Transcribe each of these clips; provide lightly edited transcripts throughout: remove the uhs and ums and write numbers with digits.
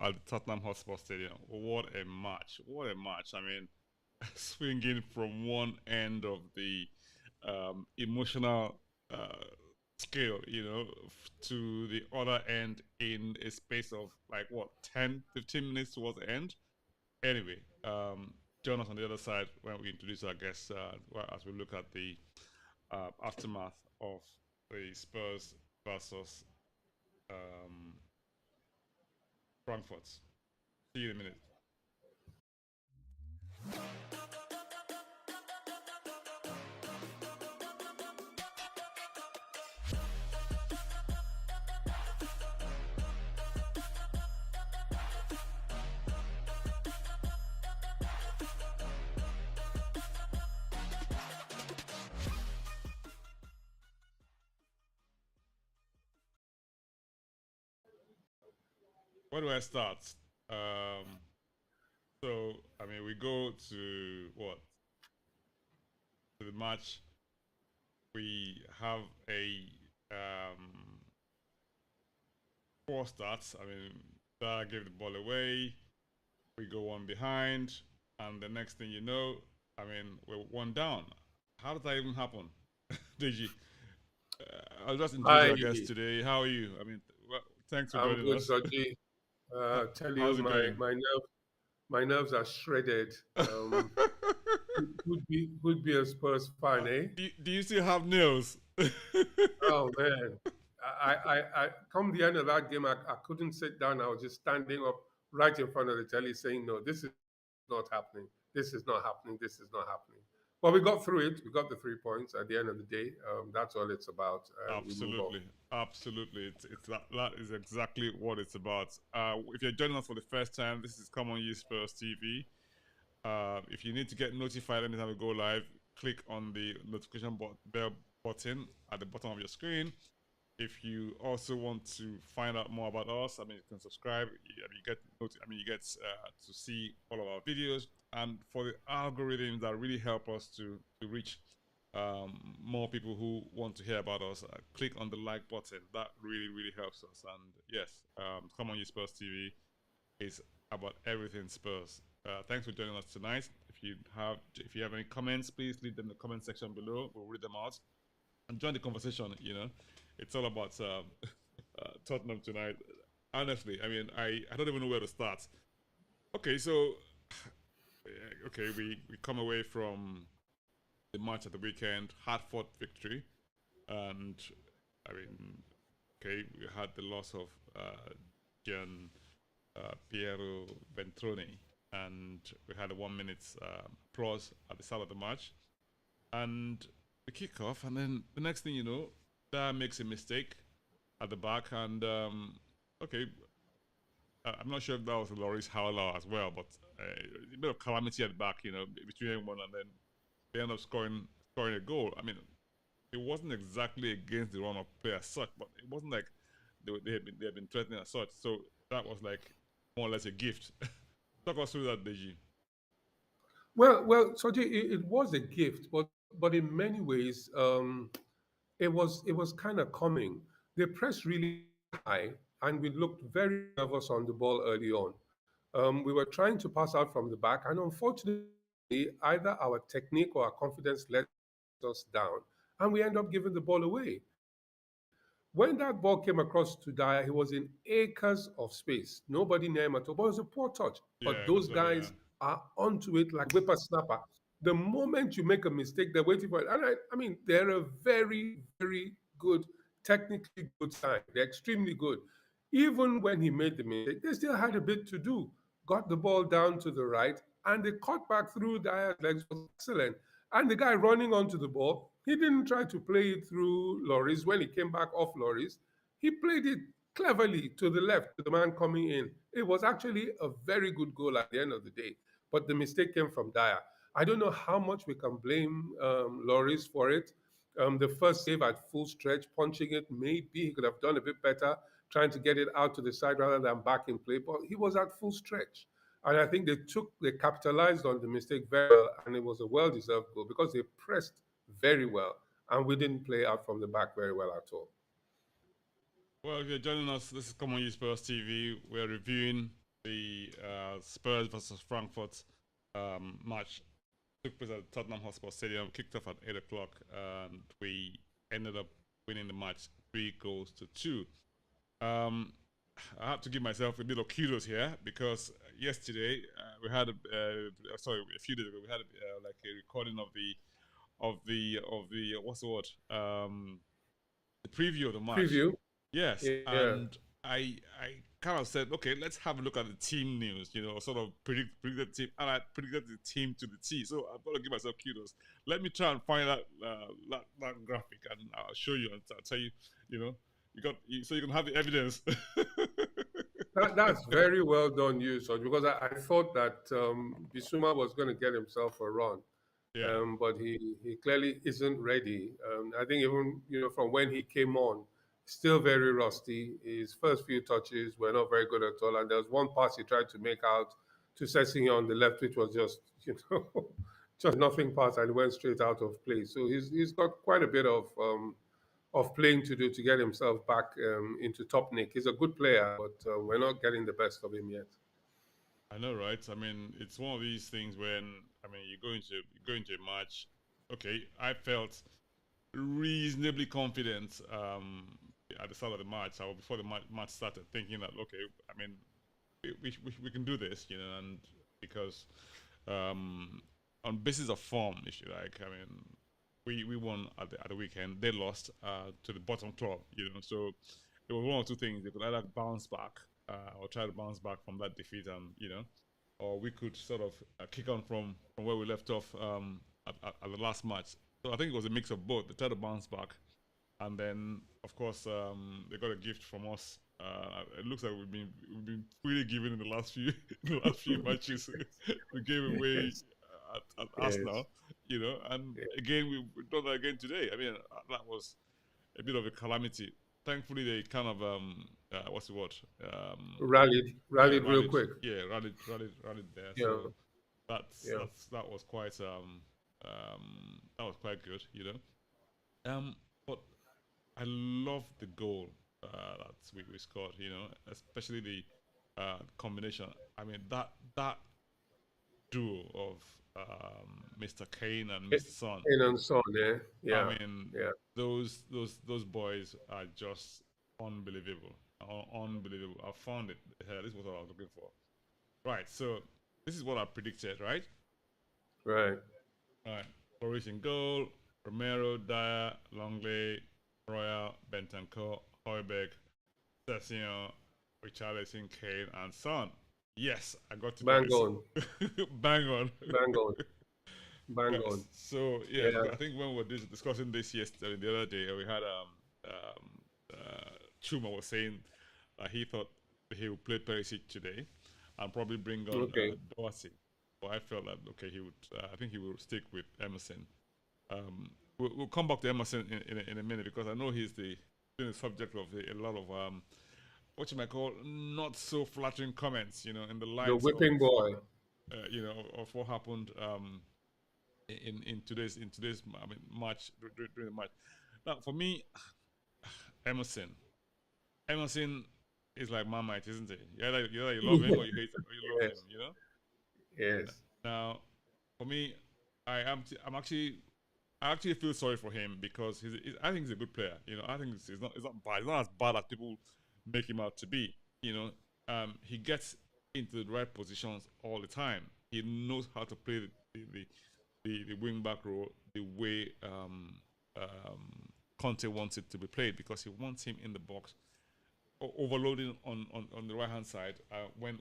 at the Tottenham Hotspur Stadium. What a match! What a match! I mean, swinging from one end of the emotional scale, to the other end in a space of like what 10, 15 minutes towards the end. Anyway, join us on the other side when we introduce our guests as we look at the aftermath of the Spurs versus um, Frankfurt. See you in a minute. Where do I start? Um, so, I mean, we go to what? To the match. We have a poor start. I mean, Dara gave the ball away. We go one behind, and the next thing you know, I mean, we're one down. How did that even happen? Did you? I'll just introduce Hi, our guest today. How are you? I mean, well, thanks for I'm joining good, us. Soji. Tell you, How's it going? my nerves are shredded. Would be a Spurs fan, eh? Do you still have nails? Oh man, I come the end of that game, I couldn't sit down. I was just standing up right in front of the telly, saying, "No, this is not happening. This is not happening. This is not happening." But we got through it. We got the 3 points at the end of the day. That's all it's about. We move on. Absolutely, absolutely. It's that is exactly what it's about. If you're joining us for the first time, this is Come On You Spurs TV. If you need to get notified anytime we go live, click on the notification bell button at the bottom of your screen. If you also want to find out more about us, I mean, you can subscribe. You get to see all of our videos, and for the algorithms that really help us to reach more people who want to hear about us, click on the like button. That really, really helps us. And yes, Come On You Spurs TV is about everything Spurs. Thanks for joining us tonight. If you have any comments, please leave them in the comment section below. We'll read them out and join the conversation. It's all about Tottenham tonight. Honestly, I mean, I don't even know where to start. Okay, so we come away from the match at the weekend, hard fought victory, and I mean, okay, we had the loss of Gian Piero Ventroni, and we had a 1 minute pause at the start of the match, and the kickoff, and then the next thing you know, that makes a mistake at the back, and okay, I'm not sure if that was Lloris howler as well, but a bit of calamity at the back, between everyone, and then they end up scoring a goal. I mean, it wasn't exactly against the run of play as such, but it wasn't like they had been threatening as such. So that was like more or less a gift. Talk us through that, Deji. Well, Soji, it was a gift, but in many ways, it was kind of coming. They pressed really high, and we looked very nervous on the ball early on. We were trying to pass out from the back, and unfortunately, either our technique or our confidence let us down, and we end up giving the ball away. When that ball came across to Dyer, he was in acres of space. Nobody near him at all. But it was a poor touch. Yeah, But it was those very, guys are onto it like whippersnapper. The moment you make a mistake, they're waiting for it. And I mean, they're a very, very good, technically good side. They're extremely good. Even when he made the mistake, they still had a bit to do. Got the ball down to the right, and the cut back through Dyer's legs was excellent. And the guy running onto the ball, he didn't try to play it through Loris when he came back off Loris. He played it cleverly to the left, to the man coming in. It was actually a very good goal at the end of the day. But the mistake came from Dyer. I don't know how much we can blame Loris for it. The first save at full stretch, punching it, maybe he could have done a bit better, trying to get it out to the side rather than back in play. But he was at full stretch. And I think they capitalized on the mistake very well, and it was a well-deserved goal because they pressed very well, and we didn't play out from the back very well at all. Well, if you're joining us, this is Come On You Spurs TV. We're reviewing the Spurs versus Frankfurt match took place at Tottenham Hotspur Stadium, kicked off at 8 o'clock, and we ended up winning the match 3-2. I have to give myself a little kudos here because yesterday we had a few days ago we had like a recording of the what's the word the preview of the match. Preview. Yes, Yeah. and I kind of said, okay, let's have a look at the team news, sort of predict the team, and I predicted the team to the T. So I've got to give myself kudos. Let me try and find that graphic, and I'll show you and I'll tell you, so you can have the evidence. That's very well done, you, Son, because I thought that Bissouma was going to get himself a run. Yeah. But he clearly isn't ready. I think even from when he came on, still very rusty. His first few touches were not very good at all, and there was one pass he tried to make out to Sessegnon on the left, which was just just nothing pass, and went straight out of play. So he's got quite a bit of playing to do to get himself back into top nick. He's a good player, but we're not getting the best of him yet. I know, right? I mean, it's one of these things when you go into a match. Okay, I felt reasonably confident at the start of the match, or before the match started, thinking that okay, I mean, we can do this, and because on basis of form, if you like, I mean, we won at the weekend. They lost to the bottom club, so there was one or two things. They could either bounce back or try to bounce back from that defeat, and or we could sort of kick on from where we left off at the last match. So I think it was a mix of both. They tried to bounce back, and then of course they got a gift from us. It looks like we've been really giving in the last few matches. We gave away at Arsenal, and again we've done that again today. I mean, that was a bit of a calamity. Thankfully, they kind of what's the word? Rallied real quick. Yeah, rallied there. Yeah. So that was quite good, But I love the goal that we scored, especially the combination. I mean that duo of Mr. Kane and Mr. Son. Kane and Son, yeah. I mean, those boys are just unbelievable. Unbelievable. I found it. This is what I was looking for. Right. So this is what I predicted, right? Right. Boris in goal, Romero, Dyer, Longley, Royal, Bentancur, Højbjerg, Sessegnon, Richarlison, Kane, and Son. Yes, I got to bang on. Bang on. Bang on. Bang on. So I think when we were discussing this yesterday, the other day, we had Chuma was saying he thought he would play Perisic today and probably bring on Dorsey. But I felt that he would. I think he will stick with Emerson. We'll come back to Emerson in a minute because I know he's the subject of a lot of what you might call not so flattering comments, in the light the whipping boy, of what happened in today's match during the match. Now, for me, Emerson is like Marmite, isn't it? Either you love him or you hate him, or you love him, Yes. Now, for me, I actually feel sorry for him because I think he's a good player. I think it's not bad. It's not as bad as people make him out to be. He gets into the right positions all the time. He knows how to play the wing back role the way Conte wants it to be played because he wants him in the box, overloading on the right hand side when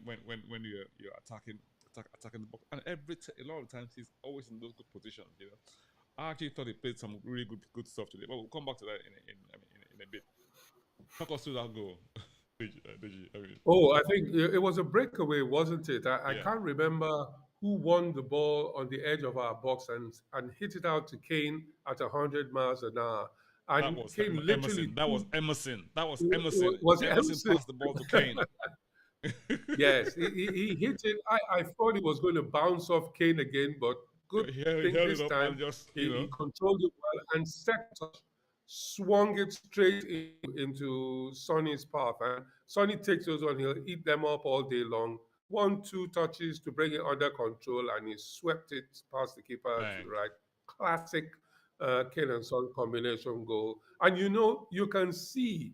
you're attacking the box, and a lot of times he's always in those good positions. I actually thought he played some really good stuff today, but we'll come back to that in a bit. Talk us through that goal. I think it was a breakaway, wasn't it? I can't remember who won the ball on the edge of our box and hit it out to Kane at 100 miles an hour. And Kane literally... That was Emerson. Was it Emerson passed the ball to Kane. Yes, he hit it. I thought he was going to bounce off Kane again, but good thing this time he controlled it well, and second touch swung it straight into Sonny's path. And Sonny takes those on, he'll eat them up all day long. 1-2 touches to bring it under control, and he swept it past the keeper to the Bang. right. Classic Kane and Son combination goal. And you can see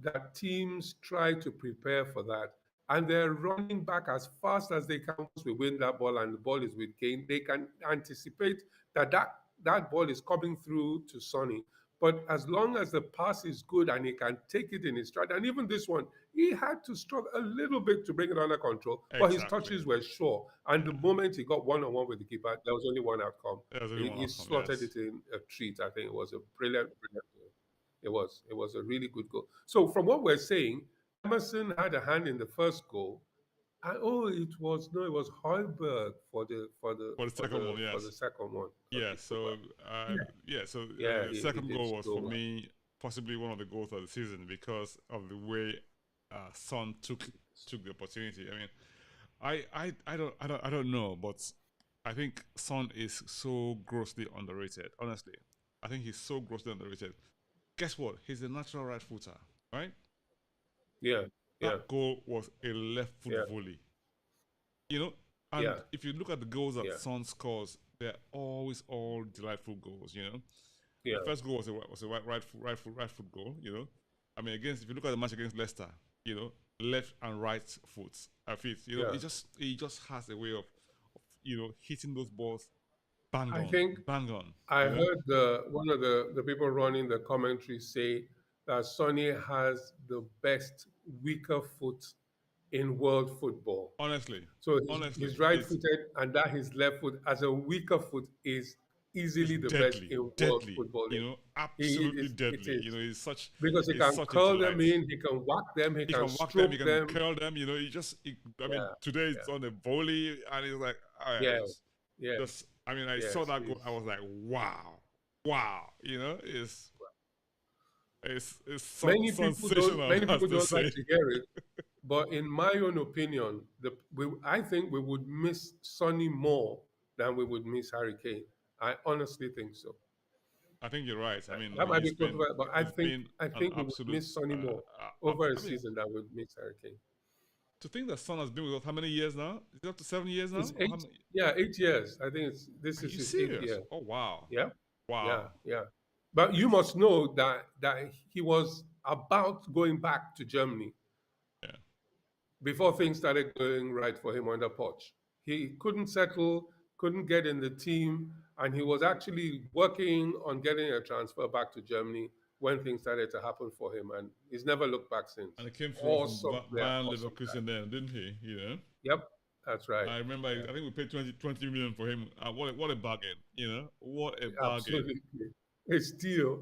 that teams try to prepare for that. And they're running back as fast as they can once we win that ball and the ball is with Kane. They can anticipate that ball is coming through to Sonny. But as long as the pass is good and he can take it in his stride, and even this one, he had to struggle a little bit to bring it under control, but his Exactly. touches were sure. And the moment he got one-on-one with the keeper, there was only one outcome. There was only one He outcome, slotted yes. it in a treat. I think it was a brilliant, brilliant goal. It was a really good goal. So from what we're saying, Emerson had a hand in the first goal. And, it was Heuberg for the for the For the for second the one, for the yes. second one. Yeah, Okay, so yeah, the he second did goal was so for well. me possibly one of the goals of the season because of the way Son took the opportunity. I mean, I don't know, but I think Son is so grossly underrated. Honestly, I think he's so grossly underrated. Guess what? He's a natural right footer, right? Yeah, yeah, That goal was a left foot yeah, volley. You know, yeah, and if you look at the goals that yeah, Son scores, they're always all delightful goals. You know, yeah, the first goal was a right foot goal. You know, I mean, against if you look at the match against Leicester, you know, left and right feet. You know, yeah. he just has a way of hitting those balls I think bang on. I You know, heard one of the people running the commentary say that Sonny has the best weaker foot in world football. honestly, So honestly, he's it's right-footed, and that his left foot as a weaker foot is it's easily the best deadly, in world deadly. You footballing. know, It absolutely is, it deadly. You is know, because he he's can such a curl them delight. in, he can whack them, he He can can whack them, he stroke can them. curl them. You know, I mean, Yeah, today it's yeah, on a volley, and he's like, yeah, yeah, just. I mean, I saw yes. that goal, I was like, wow, wow. You know, it's sensational, Many as people they don't like say. to hear it, but in my own opinion, I think we would miss Sonny more than we would miss Harry Kane. I honestly think so. I think you're right. I mean, That might be he's been controversial, but he's been I an think we would absolute. miss Sonny more over a I mean, season than we would miss Harry Kane. to think that Son has been with us how many years now? Is it up to 7 years now? It's Or how eight, many? yeah, 8 years. I think this Are is you his eighth serious? year. Oh wow, Yeah, yeah, wow. yeah. But you must know that he was about going back to Germany Yeah. before things started going right for him under Poch. He couldn't settle, couldn't get in the team, and he was actually working on getting a transfer back to Germany when things started to happen for him, and he's never looked back since. And it came through from Awesome player, Bayern awesome guy. Leverkusen then, didn't he? You know. Yep, that's right. I remember. Yeah, I think we paid 20 million for him. What a bargain! You know, what a bargain. absolutely. A steal.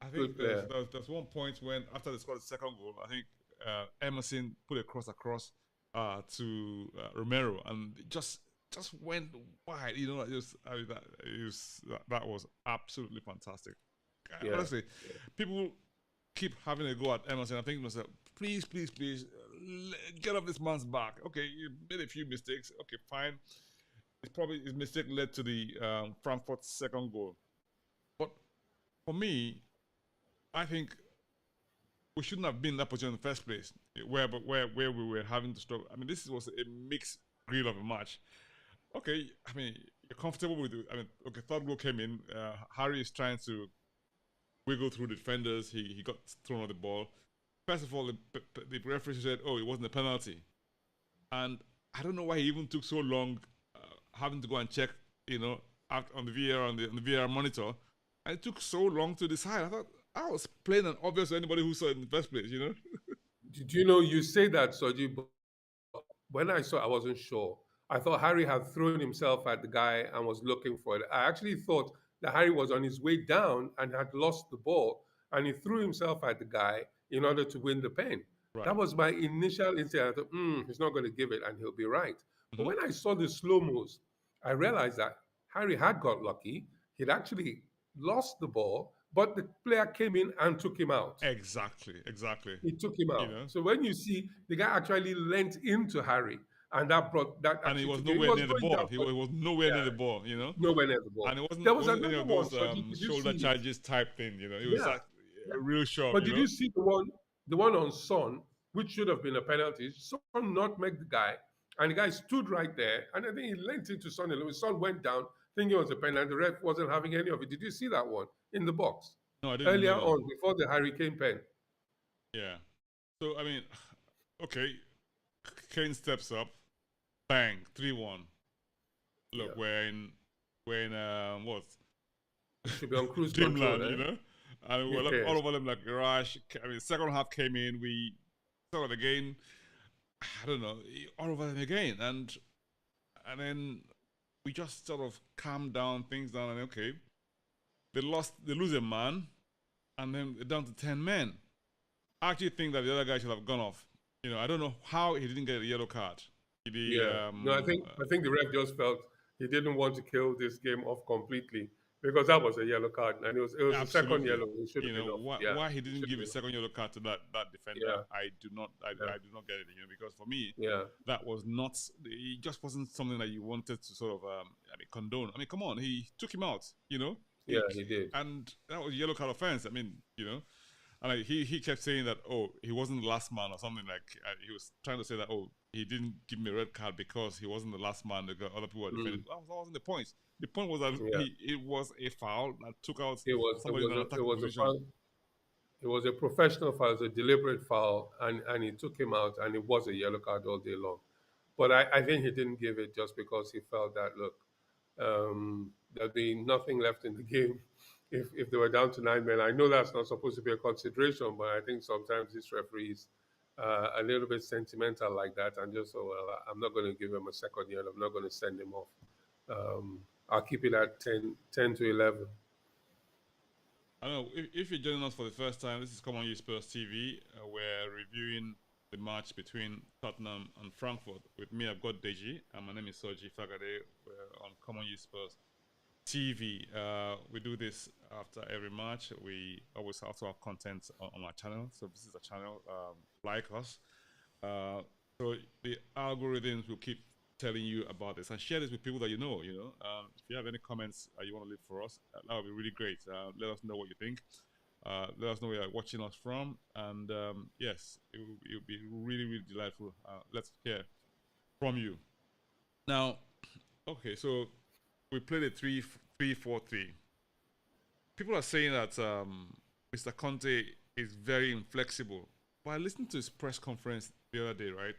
I think Good player. there's one point when after they scored the second goal, I think Emerson put a cross across to Romero, and it just went wide. You know, that was absolutely fantastic. Yeah, Honestly, yeah, people keep having a go at Emerson. I think to myself, please, please, please, get off this man's back. Okay, you made a few mistakes. Okay, fine. It's probably his mistake led to the Frankfurt second goal. But for me, I think we shouldn't have been in that position in the first place, where we were having to struggle. I mean, this was a mixed grill of a match. Okay, I mean, you're comfortable with it. I mean, okay, third goal came in. Harry is trying to wiggle through the defenders. He got thrown on the ball. First of all, the referee said, "Oh, it wasn't a penalty," and I don't know why he even took so long, having to go and check, you know, on the VR on the VR monitor, and it took so long to decide. I thought I was plain and obvious to anybody who saw it in the first place, you know. Did you know you say that, Soji? But when I saw, I wasn't sure. I thought Harry had thrown himself at the guy and was looking for it. I actually thought that Harry was on his way down and had lost the ball, and he threw himself at the guy in order to win the pen. That Right. was my initial instinct. I thought, he's not going to give it, and he'll be right. But Mm-hmm. when I saw the slow moves, I realized that Harry had got lucky. He'd actually lost the ball, but the player came in and took him out. Exactly. Exactly. He took him You out. know, So when you see the guy actually leant into Harry, and that and he actually was took him. He nowhere was near the going ball. down, He but was nowhere near yeah, the ball. You know, nowhere near the ball. and it There was wasn't any another of one. those So did you shoulder see it? charges type thing. You know, it was Yeah, like yeah. a real shove. But You did know, you see the one on Son? which should have been a penalty. Son nutmegged the guy, and the guy stood right there, and I think he lent it to Son. And Son went down, thinking it was a penalty. The ref wasn't having any of it. Did you see that one in the box No, I didn't earlier know that. on before the Harry Kane pen? Yeah. So I mean, okay, Kane steps up, bang, 3-1. Look, Yeah. we're in what? Should be on cruise control, Dreamland, eh? you know? And we were like, all Yes. over them like rush. I mean, second half came in, we saw it again. I don't know, all over them again, and then we just sort of calmed down things down, and okay, they lose a man, and then they're down to 10 men. I actually think that the other guy should have gone off. I don't know how he didn't get a yellow card. The Yeah. No, I think the ref just felt he didn't want to kill this game off completely because that was a yellow card and it was the second absolutely, yellow. It should have been off. Yeah. why he It didn't should have give a been off. second yellow card to that defender, Yeah. I do not, Yeah. I do not get it. Because for me, Yeah. that was not. It just wasn't something that you wanted to sort of, condone. I mean, come on, he took him out. Yeah, he did. And that was a yellow card offense. I mean, and he kept saying that, oh, he wasn't the last man or something, like he was trying to say that, oh, he didn't give me a red card because he wasn't the last man. Other people were defending. That wasn't the point. The point was that Yeah. it was a foul that took out It was somebody in an it attacking was a position. foul. It was a professional foul, it was a deliberate foul, and he took him out, and it was a yellow card all day long. But I think he didn't give it just because he felt that, look, there'd be nothing left in the game if they were down to 9 men. I know that's not supposed to be a consideration, but I think sometimes these referees a little bit sentimental like that and just, oh, well, I'm not going to give him a second yellow. I'm not going to send him off. I'll keep it at 10 to 11. I don't know if you're joining us for the first time. This is Common Use Spurs TV. We're reviewing the match between Tottenham and Frankfurt. With me, I've got Deji, and my name is Soji Fagade. We're on Common Use Spurs TV. We do this after every match. We always have to have content on our channel. So this is a channel. Like us. So the algorithms will keep telling you about this and share this with people that you know. If you have any comments you want to leave for us, that would be really great. Let us know what you think. Let us know where you're watching us from, and yes, it will be really, really delightful. Let's hear from you. Now, okay, so we played a 3-4-3. People are saying that Mr. Conte is very inflexible, but I listened to his press conference the other day, right?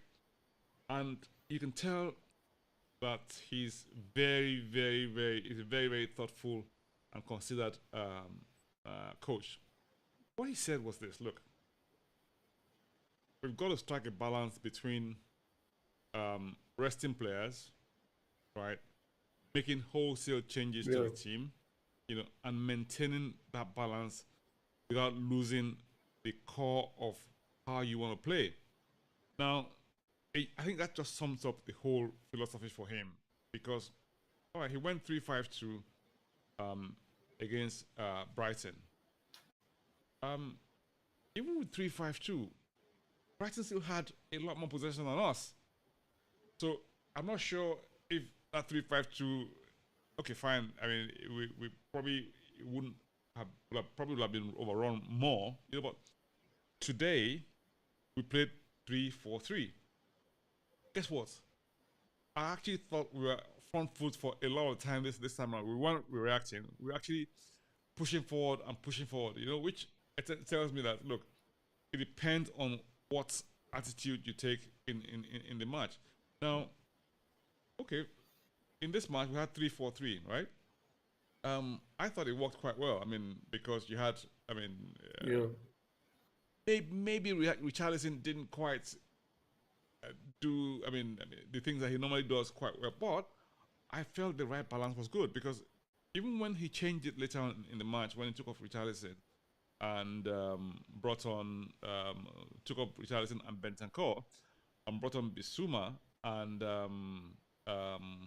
And you can tell that he's very, very, very thoughtful and considered coach. What he said was this: look, we've got to strike a balance between resting players, right, making wholesale changes to the team, and maintaining that balance without losing the core of how you want to play. Now, I think that just sums up the whole philosophy for him, because all right, he went 3-5-2 against Brighton. Even with 3-5-2, Brighton still had a lot more possession than us. So I'm not sure if that 3-5-2. Okay, fine. I mean, we probably would have been overrun more. But today we played 3-4-3. Guess what? I actually thought we were front foot for a lot of time this time around. We weren't reacting. We were actually pushing forward, which tells me that, look, it depends on what attitude you take in the match. Now, okay, in this match we had 3-4-3, right? I thought it worked quite well. I mean, because you had, maybe Richarlison didn't quite do the things that he normally does quite well, but I felt the right balance was good, because even when he changed it later on in the match, when he took off Richarlison and took up Richarlison and Bentancur and brought on Bissouma and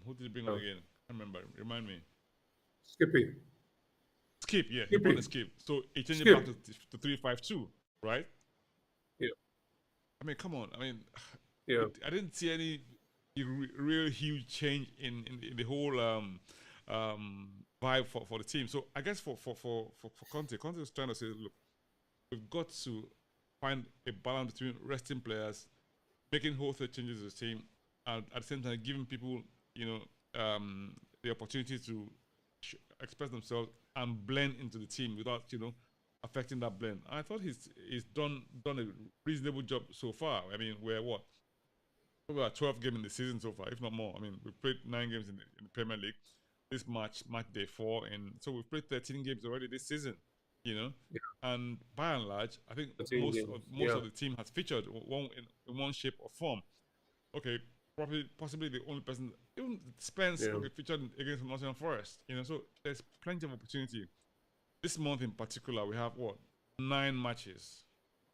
who did he bring on again? I can't remember. Remind me. Skip, yeah. He brought the Skip. So he changed it back to 3-5-2, right? Yeah. I mean, come on. I mean, yeah. I didn't see any real huge change in the whole vibe for the team. So I guess for Conte was trying to say, look, we've got to find a balance between resting players, making wholesale changes to the team, and at the same time giving people, the opportunity to express themselves and blend into the team without, affecting that blend. And I thought he's done a reasonable job so far. I mean, we're what? Probably about 12 games in the season so far, if not more. I mean, we've played 9 games in the Premier League. This match day 4, and so we've played 13 games already this season. Yeah. And by and large, I think 13 most games. of the team has featured in one shape or form. Okay, probably possibly the only person, even Spence, featured against Nottingham Forest. So there's plenty of opportunity. This month in particular, we have what 9 matches,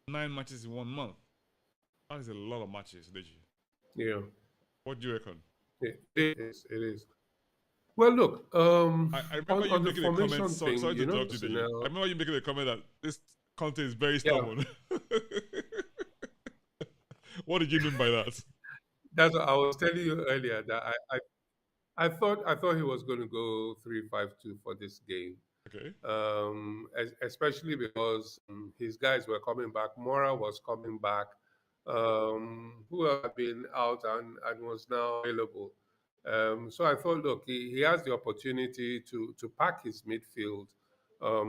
9 matches in 1 month. That is a lot of matches, Deji. Yeah. What do you reckon? It is. Well, look, I remember you on the making a comment. formation thing, Sorry to interrupt you, Deji. I remember you making a comment that this Conte is very stubborn. What did you mean by that? That's what I was telling you earlier, that I thought he was going to go 3-5-2 for this game. Okay. Especially because his guys were coming back. Mora was coming back. Who had been out and was now available. So I thought, look, he has the opportunity to pack his midfield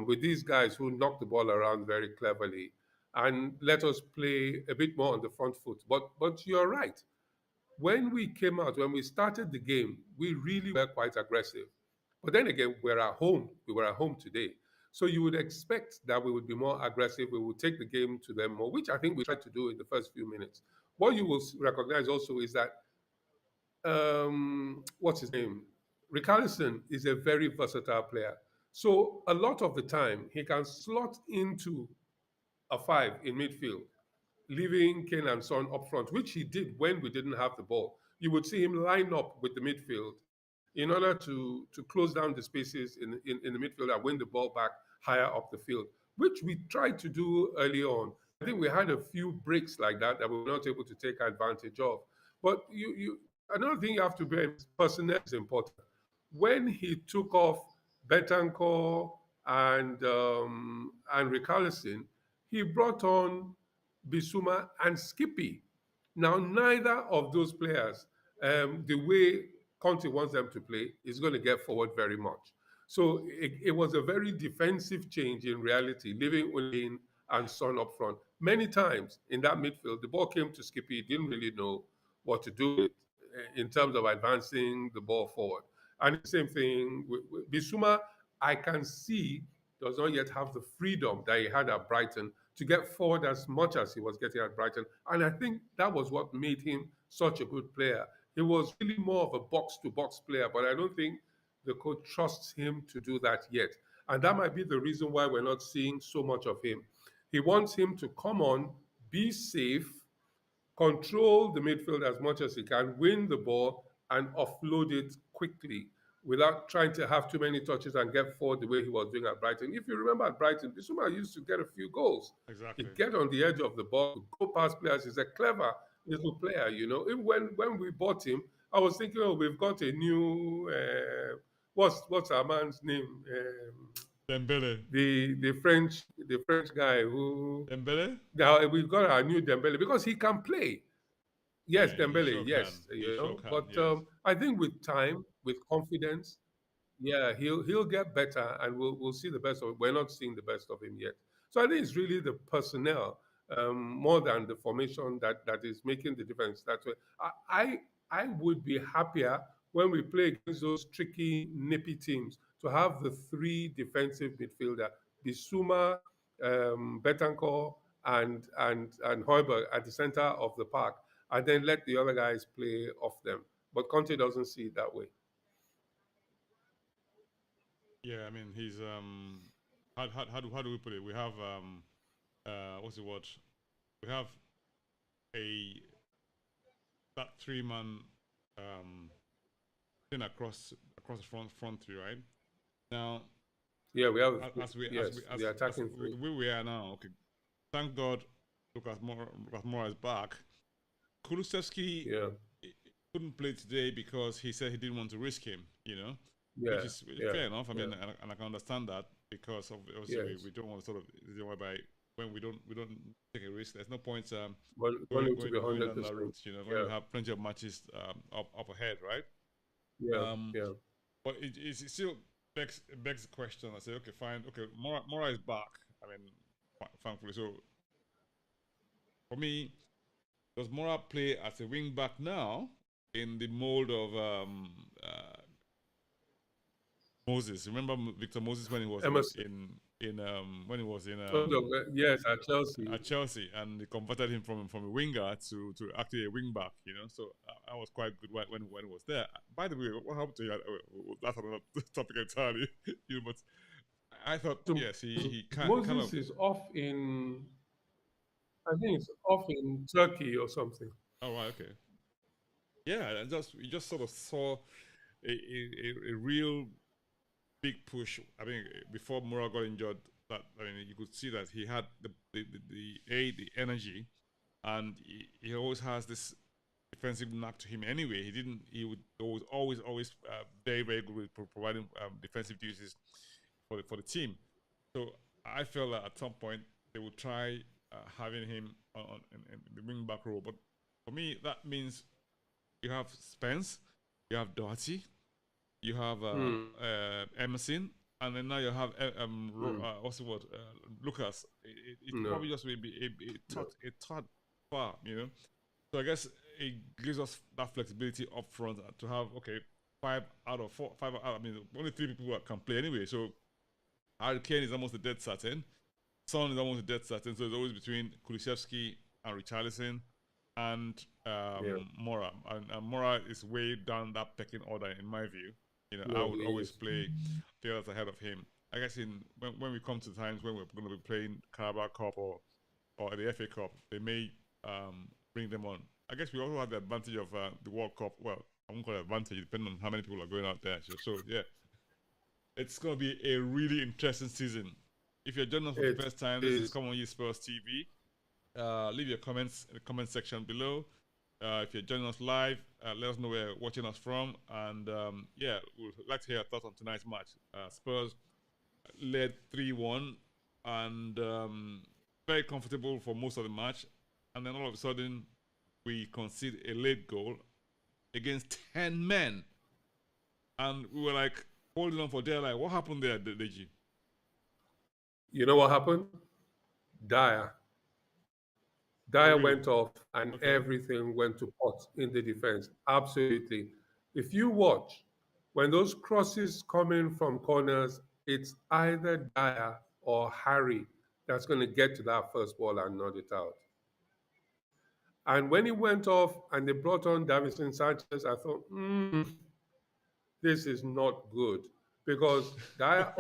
with these guys who knock the ball around very cleverly, and let us play a bit more on the front foot. But you're right. When we started the game, we really were quite aggressive. But then again, we were at home today. So you would expect that we would be more aggressive. We would take the game to them more, which I think we tried to do in the first few minutes. What you will recognize also is that, what's his name? Richarlison is a very versatile player. So a lot of the time, he can slot into a 5 in midfield, leaving Kane and Son up front, which he did when we didn't have the ball. You would see him line up with the midfield in order to close down the spaces in the midfield and win the ball back higher up the field, which we tried to do early on. I think we had a few breaks like that we were not able to take advantage of. But another thing you have to bear in mind, personnel is important. When he took off Betancourt and Richarlison, he brought on Bissouma and Skippy. Now, neither of those players, the way Conte wants them to play, is going to get forward very much. So it was a very defensive change in reality, leaving Olin and Son up front. Many times in that midfield, the ball came to Skippy, he didn't really know what to do with in terms of advancing the ball forward. And the same thing with Bissouma, I can see does not yet have the freedom that he had at Brighton to get forward as much as he was getting at Brighton. And I think that was what made him such a good player. He was really more of a box-to-box player, but I don't think the coach trusts him to do that yet. And that might be the reason why we're not seeing so much of him. He wants him to come on, be safe, control the midfield as much as he can, win the ball, and offload it quickly without trying to have too many touches and get forward the way he was doing at Brighton. If you remember at Brighton, Bissouma used to get a few goals. Exactly. He'd get on the edge of the ball, go past players. He's a clever little player, Even when we bought him, I was thinking, oh, we've got a new, what's our man's name? Dembele. The French guy who Dembele. Now we've got our new Dembele because he can play. Yes, Yeah, Dembele. sure Yes, sure can, but yes. I think with time, with confidence, yeah, he'll get better, and we'll see the best of. We're not seeing the best of him yet. So I think it's really the personnel more than the formation that is making the difference. That way, I would be happier when we play against those tricky, nippy teams to have the 3 defensive midfielder, Bissouma, Betancourt, and Højbjerg at the center of the park, and then let the other guys play off them. But Conte doesn't see it that way. Yeah, I mean he's how do we put it? We have what's the word? We have that 3-man thing across the front 3, right? Now, yeah, we have the attacking as we are now. Okay, thank God, Lucas Moura is back. Kulusevski couldn't play today because he said he didn't want to risk him. Which is fair enough. I mean, and I can understand that because obviously we don't want to sort of whereby when we don't take a risk. There's no point Wanting to be going down that 100%. route. You know, when we Yeah, have plenty of matches up ahead, right? yeah, Um, yeah. but it still begs the question. I say, okay, fine, okay, Mora is back. I mean, thankfully. So for me, does Mora play as a wing back now in the mold of Moses? Remember Victor Moses when he was Emerson. in when he was in Oh, no, yes, at Chelsea. at Chelsea, and they converted him from a winger to actually a wing back. You know, so I was quite good when he was there. By the way, what happened to you? That's another topic entirely. You know, but I thought So yes, he kind of. Moses is off in, I think it's off in Turkey or something. Oh right, okay, yeah, and just we just sort of saw a real big push. I mean, before Mura got injured, that I mean, you could see that he had the energy, and he always has this defensive knack to him. Anyway, he didn't. He would always very good with providing defensive duties for the team. So I felt that at some point they would try having him in the wing back role. But for me, that means you have Spence, you have Doherty, you have Hmm. Emerson, and then now you have Hmm. what's the word, Lucas. It No. probably just maybe No. a thought far, you know. So I guess it gives us that flexibility up front to have okay 5 out of 4, 5 out. I mean, only 3 people that can play anyway. So Harry Kane is almost a dead certain. Son is almost a dead certain. So it's always between Kulusevski and Richarlison and Yeah. Mora. And Mora is way down that pecking order in my view. You know, I No, would he always is. play the others ahead of him. I guess when we come to the times when we're going to be playing Carabao Cup or the FA Cup, they may bring them on. I guess we also have the advantage of the World Cup. Well, I won't call it advantage, depending on how many people are going out there. So yeah, it's going to be a really interesting season. If you're joining us for the It first time, this is is. Come On You Spurs TV. Leave your comments in the comment section below. If you're joining us live, let us know where you're watching us from. And yeah, we'd like to hear your thoughts on tonight's match. Spurs led 3-1 and very comfortable for most of the match. And then all of a sudden, we concede a late goal against 10 men. And we were like holding on for dear life. What happened there, Deji? You know what happened? Dyer. Oh, Dyer really? went off and Okay. everything went to pot in the defense. Absolutely. If you watch, when those crosses come in from corners, it's either Dyer or Harry that's going to get to that first ball and nod it out. And when he went off and they brought on Davison Sanchez, I thought, this is not good because Dyer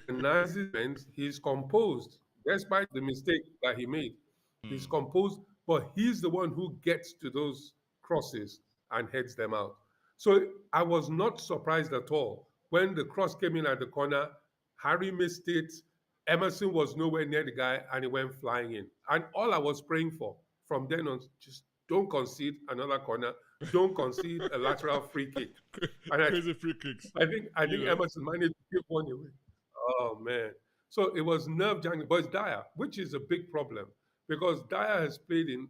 organizes things. He's composed, despite the mistake that he made. He's Hmm. composed, but he's the one who gets to those crosses and heads them out. So I was not surprised at all when the cross came in at the corner. Harry missed it. Emerson was nowhere near the guy, and he went flying in. And all I was praying for from then on, just don't concede another corner, don't concede a lateral free kick. And Crazy free kicks, I you think know. Emerson managed to give one away. Oh man. So it was nerve jangling, but it's Dyer, which is a big problem because Dyer has played in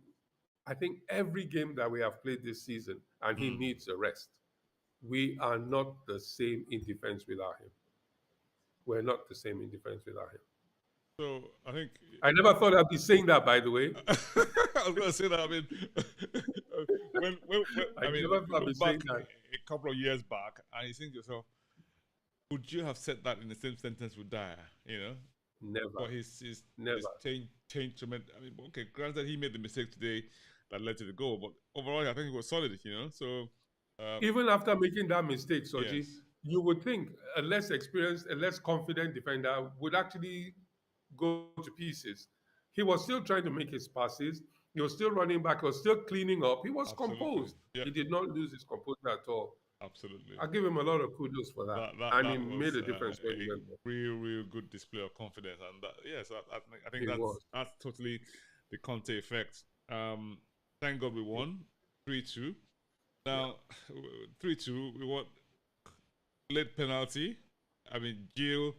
I think every game that we have played this season, and he Hmm. needs a rest. We are not the same in defense without him. We're not the same in defense without him. So I think I never thought I'd be saying that, by the way. I was gonna say that. I mean, when I I mean, never thought I'd be look back saying that. a couple of years back, and you think to yourself, would you have said that in the same sentence with Dyer? You know, Never, but his never. changed tremendous. I mean, okay, granted he made the mistake today that led to the goal, but overall I think he was solid. You know, so Even after making that mistake, Soji, yes, you would think a less experienced, a less confident defender would actually go to pieces. He was still trying to make his passes. He was still running back. He was still cleaning up. He was absolutely, composed. yeah, He did not lose his composure at all. absolutely. I give him a lot of kudos for that. And That he made was a difference when he a went there. real good display of confidence, and that yes, I think He was. that's totally the Conte effect. Thank God we won 3-2. Yeah. Now 3-2, we won late penalty. I mean, Gil.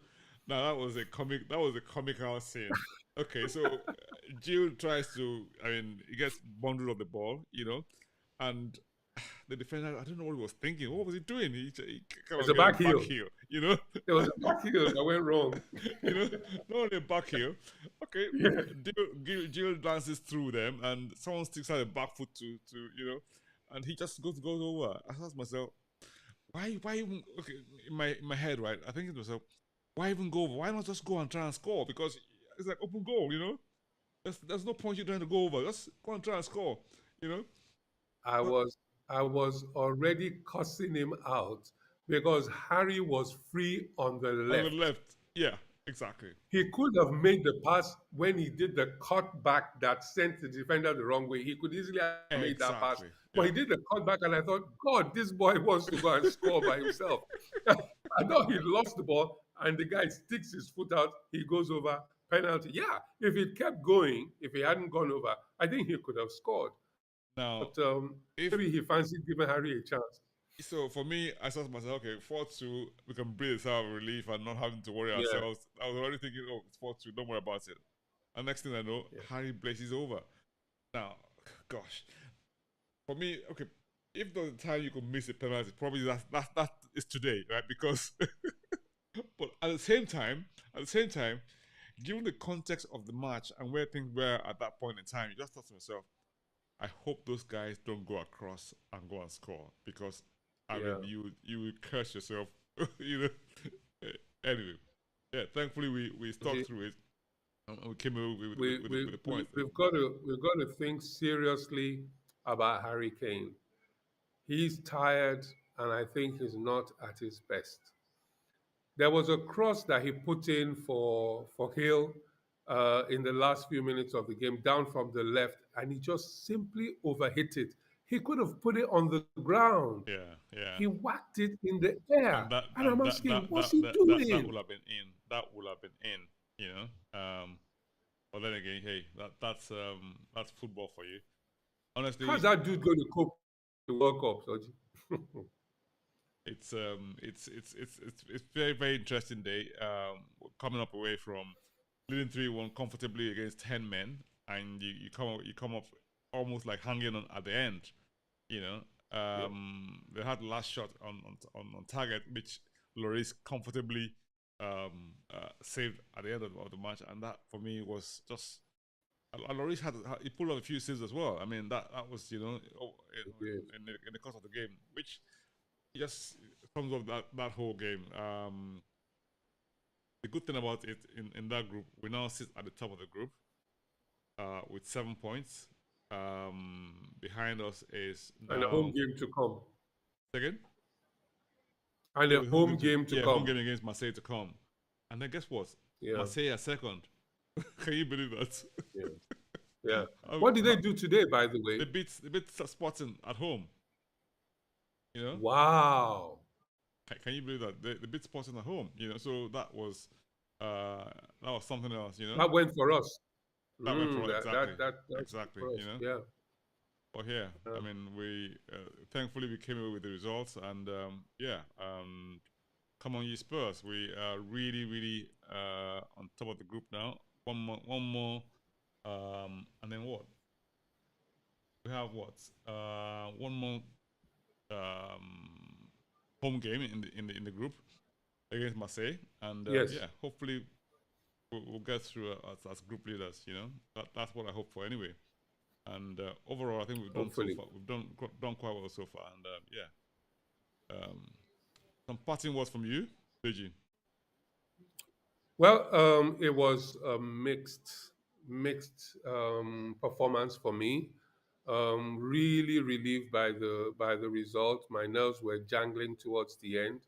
Now that was a comical scene. Okay, so Jill tries to, I mean, he gets bundled of the ball, and the defender, I don't know what he was thinking. What was he doing? He kind It's of a get a back back heel. heel, There was a back heel that went wrong. not only a back heel. Okay, Yeah. Jill dances through them, and someone sticks out a back foot and he just goes over. I asked myself, why even? Okay, in my head, right? I think to myself, why even go over? Why not just go and try and score? Because it's like open goal. There's no point you trying to go over. Just go and try and score, you know. I But was I was already cussing him out because Harry was free on the on the left. left, yeah, exactly, He could have made the pass when he did the cut back that sent the defender the wrong way. He could easily have made that pass, exactly, but yeah. he did the cut back, and I thought, God, this boy wants to go and score by himself. I thought he lost the ball, and the guy sticks his foot out. He goes over, penalty. Yeah, if it kept going, if he hadn't gone over, I think he could have scored. Now, But if maybe he fancied giving Harry a chance. so, for me, I thought to myself, okay, 4-2, we can breathe a sigh of relief and not having to worry Yeah, ourselves. I was already thinking, oh, it's 4-2, don't worry about it. And next thing I know, yeah. Harry blazes over. Now, gosh, for me, okay, if there was a time you could miss a penalty, probably that is today, right? Because, but at the same time, given the context of the match and where things were at that point in time, you just thought to myself, I hope those guys don't go across and go and score because, I mean, Yeah. you will curse yourself, you know. Anyway, yeah. Thankfully, we You stuck see, through it and we came away we, with we, the we, points. we've got to think seriously about Harry Kane. He's tired, and I think he's not at his best. There was a cross that he put in for Hill in the last few minutes of the game, down from the left, and he just simply overhit it. He could have put it on the ground. Yeah, yeah. He whacked it in the air, And that and I'm and that asking, that what's that he that that, that doing? would have been in. That would have been in. You know. But then again, hey, that's football for you. How's Honestly, that dude going to cope with the World Cup, Soji? it's very very interesting day. Coming up away from leading 3-1 comfortably against 10 men, and you come up almost like hanging on at the end. You know, Yeah. they had the last shot on target, which Lloris comfortably saved at the end of the match, and that for me was just. Lloris he pulled off a few saves as well. I mean that was Yeah. in the course of the game, which just sums up that whole game. The good thing about it in that group, we now sit at the top of the group with 7 points. Behind us is And a home now game to come. second. And Oh, a home game home to game to yeah, home come. game against Marseille to come, and then guess what? Yeah. Marseille are second. Can you believe that? Yeah. Yeah. Um, What did they do today, by the way? they beat Sporting at home. You know, Wow. can you believe that they beat Sporting at home? So uh, that was something else. That went for us. That went for That exactly, that's good exactly. for us. Yeah. But here, Yeah. I mean, we thankfully we came away with the results, and yeah, come on, you Spurs. We are really, really on top of the group now. One more, and then what? We have what? One more um, home game in the group against Marseille, and Yes. yeah, hopefully we'll get through as group leaders. That's what I hope for anyway. And overall, I think we've done so Hopefully. far. We've done quite well so far, and yeah. Some parting words from you, Deji. Well, it was a mixed performance for me. Really relieved by the result. My nerves were jangling towards the end.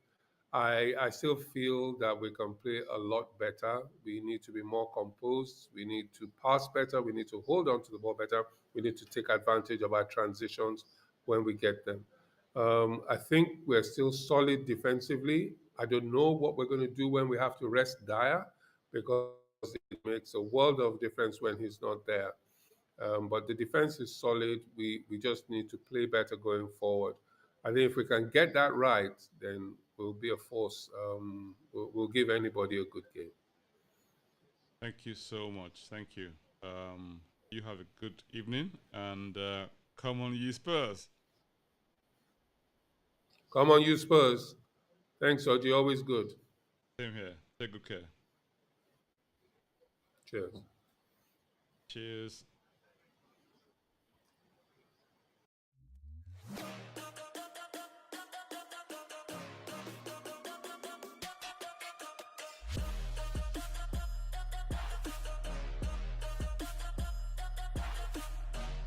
I still feel that we can play a lot better. We need to be more composed. We need to pass better. We need to hold on to the ball better. We need to take advantage of our transitions when we get them. I think we're still solid defensively. I don't know what we're going to do when we have to rest Dyer because it makes a world of difference when he's not there. But the defense is solid. We just need to play better going forward. I think if we can get that right, then we'll be a force. We'll give anybody a good game. Thank you so much. Thank you. You have a good evening, and come on, you Spurs. Come on, you Spurs. Thanks, Oji. Always good. Same here. Take good care. Cheers. Cheers.